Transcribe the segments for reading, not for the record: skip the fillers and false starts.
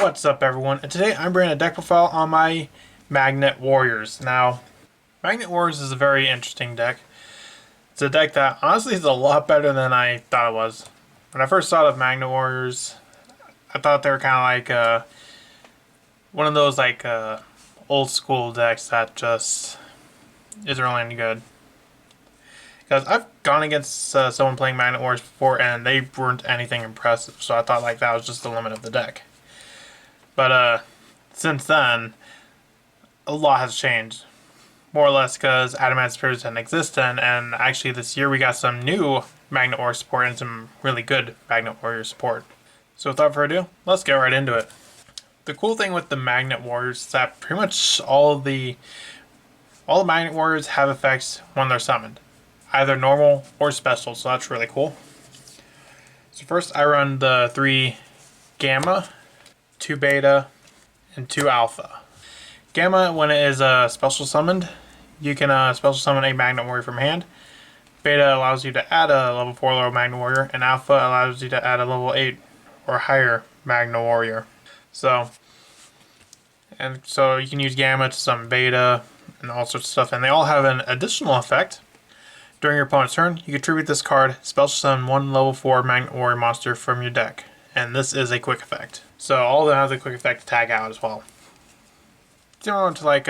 What's up, everyone? And today I'm bringing a deck profile on my Magnet Warriors. Now, Magnet Warriors is a very interesting deck. It's a deck that honestly is a lot better than I thought it was. When I first thought of Magnet Warriors, I thought they were kind of like one of those old school decks that just isn't really any good. Because I've gone against someone playing Magnet Warriors before and they weren't anything impressive, so I thought like that was just the limit of the deck. But since then, a lot has changed. More or less because Adamancipator didn't exist then, and actually this year we got some new Magnet Warrior support and some really good Magnet Warrior support. So without further ado, let's get right into it. The cool thing with the Magnet Warriors is that pretty much all the Magnet Warriors have effects when they're summoned. Either normal or special, so that's really cool. So first I run the 3 Gamma, 2 Beta, and 2 Alpha. Gamma, when it is special summoned, you can special summon a Magnet Warrior from hand. Beta allows you to add a level 4 lower Magnet Warrior, and Alpha allows you to add a level 8 or higher Magnet Warrior. So you can use Gamma to summon Beta and all sorts of stuff, and they all have an additional effect. During your opponent's turn, you can tribute this card, special summon 1 level 4 Magnet Warrior monster from your deck, and this is a quick effect. So all of them have the quick effect to tag out as well. Similar to like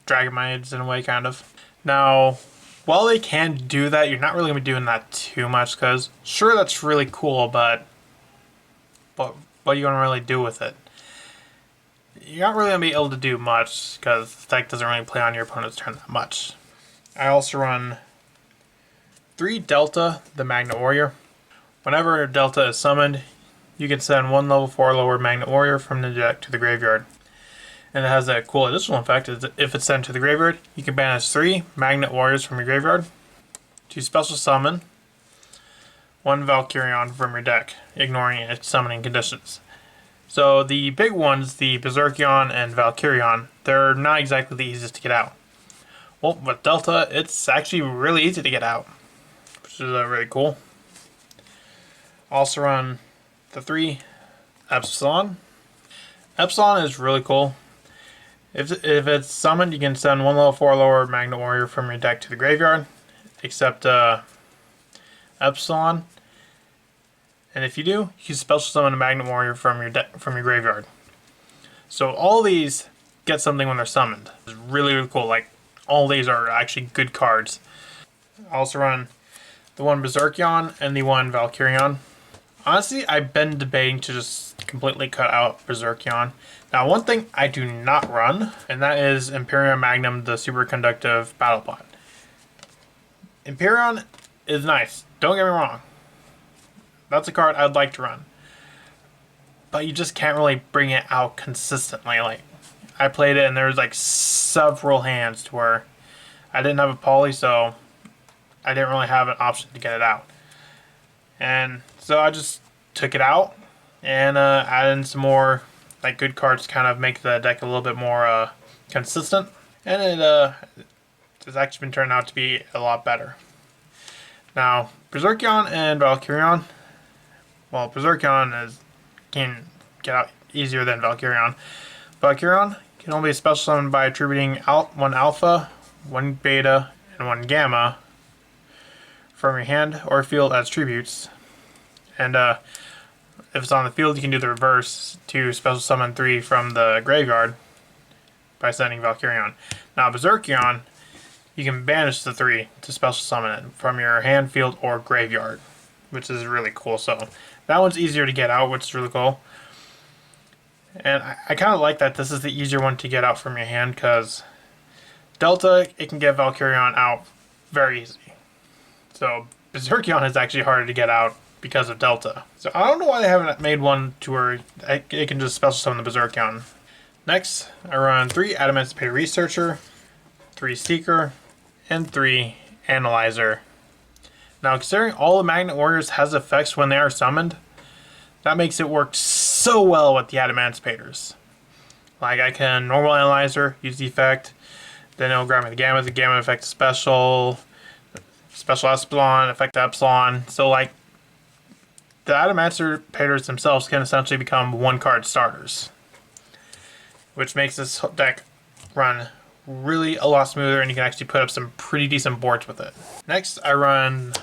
Dragonmites in a way, kind of. Now, while they can do that, you're not really going to be doing that too much, because sure, that's really cool, but what are you going to really do with it? You're not really going to be able to do much, because the deck doesn't really play on your opponent's turn that much. I also run 3 Delta, the Magnet Warrior. Whenever Delta is summoned, you can send 1 level 4 lower Magnet Warrior from the deck to the graveyard. And it has a cool additional effect, is that if it's sent to the graveyard, you can banish 3 Magnet Warriors from your graveyard to special summon 1 Valkyrion from your deck, ignoring its summoning conditions. So the big ones, the Berserkion and Valkyrion, they're not exactly the easiest to get out. Well, with Delta, it's actually really easy to get out, which is really cool. Also run the 3 Epsilon. Epsilon is really cool. If it's summoned, you can send 1 level 4 lower Magnet Warrior from your deck to the graveyard, except Epsilon. And if you do, you can special summon a Magnet Warrior from your graveyard. So all these get something when they're summoned. It's really, really cool. Like, all these are actually good cards. I also run the 1 Berserkion and the 1 Valkyrion. Honestly, I've been debating to just completely cut out Berserkion. Now, one thing I do not run, and that is Imperium Magnum, the superconductive battle bot. Imperion is nice, don't get me wrong. That's a card I'd like to run. But you just can't really bring it out consistently. Like, I played it and there was like several hands to where I didn't have a poly, so I didn't really have an option to get it out. And so I just took it out and added in some more like good cards to kind of make the deck a little bit more consistent. And it's actually been turned out to be a lot better. Now, Berserkion and Valkyrion. Well, Berserkion can get out easier than Valkyrion. Valkyrion can only be special summoned by attributing 1 Alpha, 1 Beta, and 1 Gamma from your hand or field as tributes. And if it's on the field, you can do the reverse to special summon 3 from the graveyard by sending Valkyrion. Now, Berserkion, you can banish the 3 to special summon it from your hand, field, or graveyard, which is really cool. So that one's easier to get out, which is really cool. And I kind of like that this is the easier one to get out from your hand, because Delta, it can get Valkyrion out very easy. So Berserkion is actually harder to get out because of Delta. So I don't know why they haven't made one to where it can just special summon the Berserkion. Next, I run 3 Adamancipator Researcher, 3 Seeker, and 3 Analyzer. Now, considering all the Magnet Warriors has effects when they are summoned, that makes it work so well with the Adamancipators. Like, I can normal Analyzer, use the effect, then it'll grab me the Gamma effect special Epsilon, effect Epsilon. So, like, the Adamancipators themselves can essentially become one-card starters, which makes this deck run really a lot smoother, and you can actually put up some pretty decent boards with it. Next, I run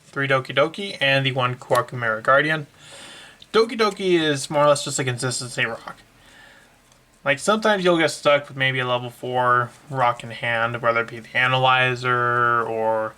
3 Doki Doki and the 1 Kwakumera Guardian. Doki Doki is more or less just a consistency rock. Like, sometimes you'll get stuck with maybe a level 4 rock in hand, whether it be the Analyzer or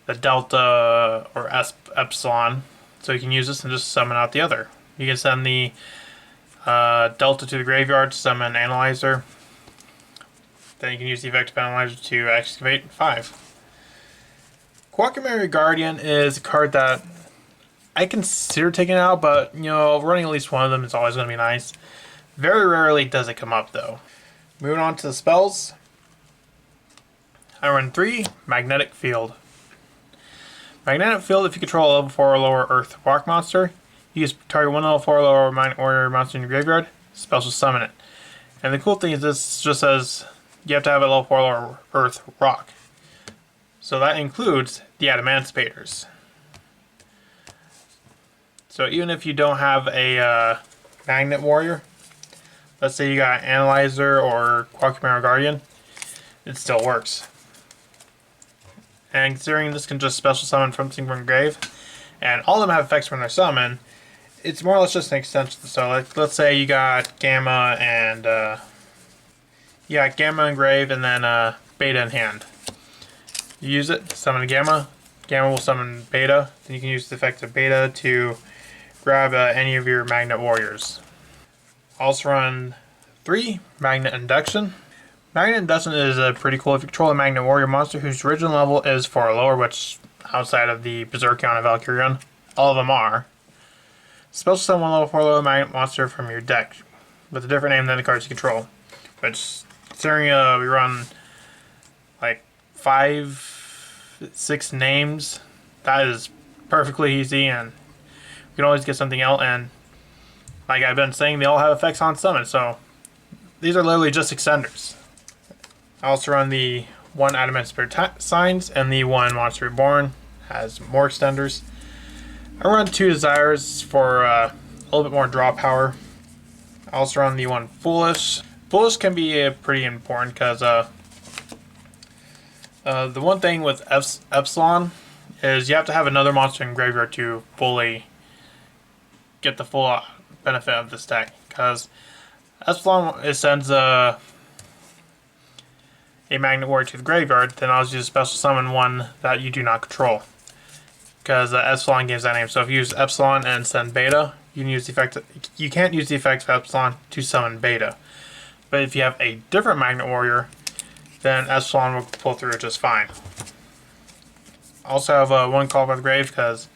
the Delta or Epsilon. So you can use this and just summon out the other. You can send the Delta to the graveyard to summon Analyzer. Then you can use the effective Analyzer to excavate 5. Kwakumera Guardian is a card that I consider taking out, but you know, running at least one of them is always going to be nice. Very rarely does it come up though. Moving on to the spells. I run 3 Magnetic Field. Magnetic Field, if you control a level 4 or lower Earth rock monster, you can target 1 level 4 or lower Magnet Warrior monster in your graveyard, spells will summon it. And the cool thing is this just says you have to have a level 4 or lower Earth rock. So that includes the Adamancipators. So even if you don't have a Magnet Warrior, let's say you got Analyzer or Kwakumera Guardian, it still works. And considering this can just special summon from Singbird Grave, and all of them have effects when they're summoned, it's more or less just an extension. So like, let's say you got Gamma and Grave, and then Beta in hand. You use it, summon a Gamma. Gamma will summon Beta. Then you can use the effect of Beta to grab any of your Magnet Warriors. Also run 3 Magnet Induction. Magnet Induction is pretty cool if you control a Magnet Warrior monster whose original level is 4 or lower, which outside of the Berserkion and Valkyrion, all of them are. Special summon 1 level 4 or lower Magnet monster from your deck with a different name than the cards you control. Which, considering we run like 5-6 names, that is perfectly easy, and you can always get something else. And like I've been saying, they all have effects on summon, so these are literally just extenders. I also run the 1 Adamancipator Signs and the 1 Monster Reborn, has more extenders. I run 2 Desires for a little bit more draw power. I also run the 1 Foolish. Foolish can be pretty important because the one thing with Epsilon is you have to have another monster in graveyard to fully get the full benefit of this deck. Because Epsilon, it sends a Magnet Warrior to the graveyard, then allows you to special summon one that you do not control. Because Epsilon gives that name. So if you use Epsilon and send Beta, you can use the effect. You can't use the effect of Epsilon to summon Beta. But if you have a different Magnet Warrior, then Epsilon will pull through it just fine. Also have 1 Call by the Grave because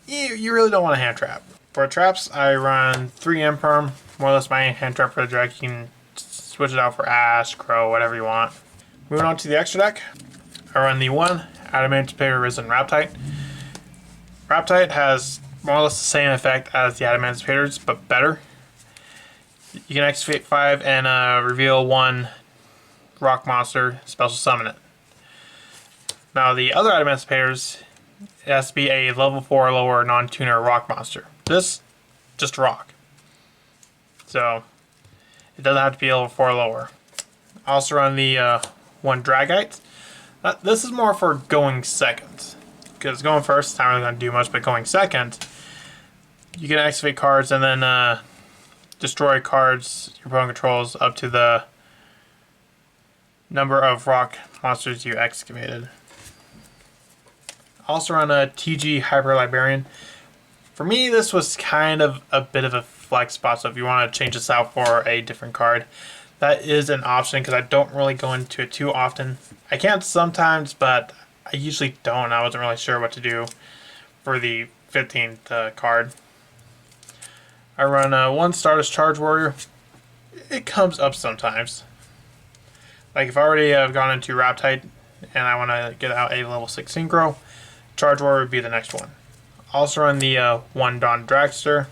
you really don't want a hand trap. For traps, I run 3 Imperm, more or less my hand trap for the deck. You can switch it out for Ash, Crow, whatever you want. Moving on to the extra deck, I run the 1 Adamancipator Risen Raptite. Raptite has more or less the same effect as the Adamancipators, but better. You can activate 5 and reveal 1 rock monster, special summon it. Now the other Adamancipators, it has to be a level 4 or lower non-tuner rock monster. This, just rock. So, it doesn't have to be a level 4 or lower. I also run the 1 Dragite. This is more for going second. Because going first is not really going to do much, but going second, you can activate cards and then destroy cards your opponent controls up to the number of rock monsters you excavated. I also run a TG Hyper Librarian. For me, this was kind of a bit of a flex spot, so if you want to change this out for a different card, that is an option because I don't really go into it too often. I can sometimes, but I usually don't. I wasn't really sure what to do for the 15th card. I run 1 Stardust Charge Warrior. It comes up sometimes. Like if I already have gone into Raptite and I want to get out a level 6 Synchro, Charge Warrior would be the next one. Also run the 1 Dawn Dragster,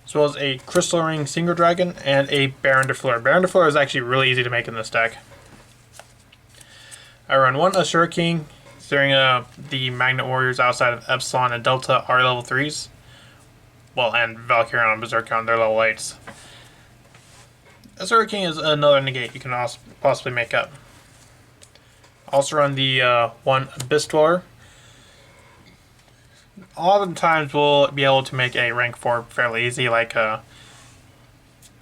as well as a Crystal Ring Synchro Dragon and a Baron de Fleur. Baron de Fleur is actually really easy to make in this deck. I run 1 Ashura King, considering the Magnet Warriors outside of Epsilon and Delta are level 3s. Well, and Valkyrion and Berserkon, they're level 8s. Azure King is another negate you can also possibly make up. Also run the one Abyss Dweller. Oftentimes we'll be able to make a rank 4 fairly easy, like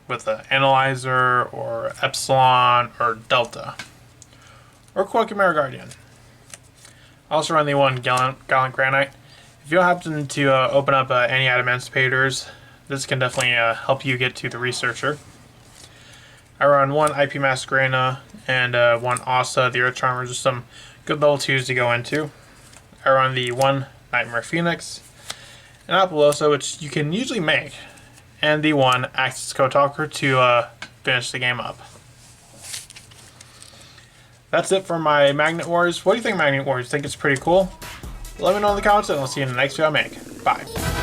with an Analyzer or Epsilon or Delta. Or Quackmare Guardian. Also run the one Gallant Granite. If you happen to open up any Adamancipators, this can definitely help you get to the Researcher. I run one IP Masquerena and one Asa, the Earth Charmer, just some good level 2s to go into. I run the one Nightmare Phoenix, an Apollosa, which you can usually make, and the one Axis Kotalker to finish the game up. That's it for my Magnet Wars. What do you think of Magnet Wars? Think it's pretty cool? Let me know in the comments and I'll see you in the next video I make. Bye.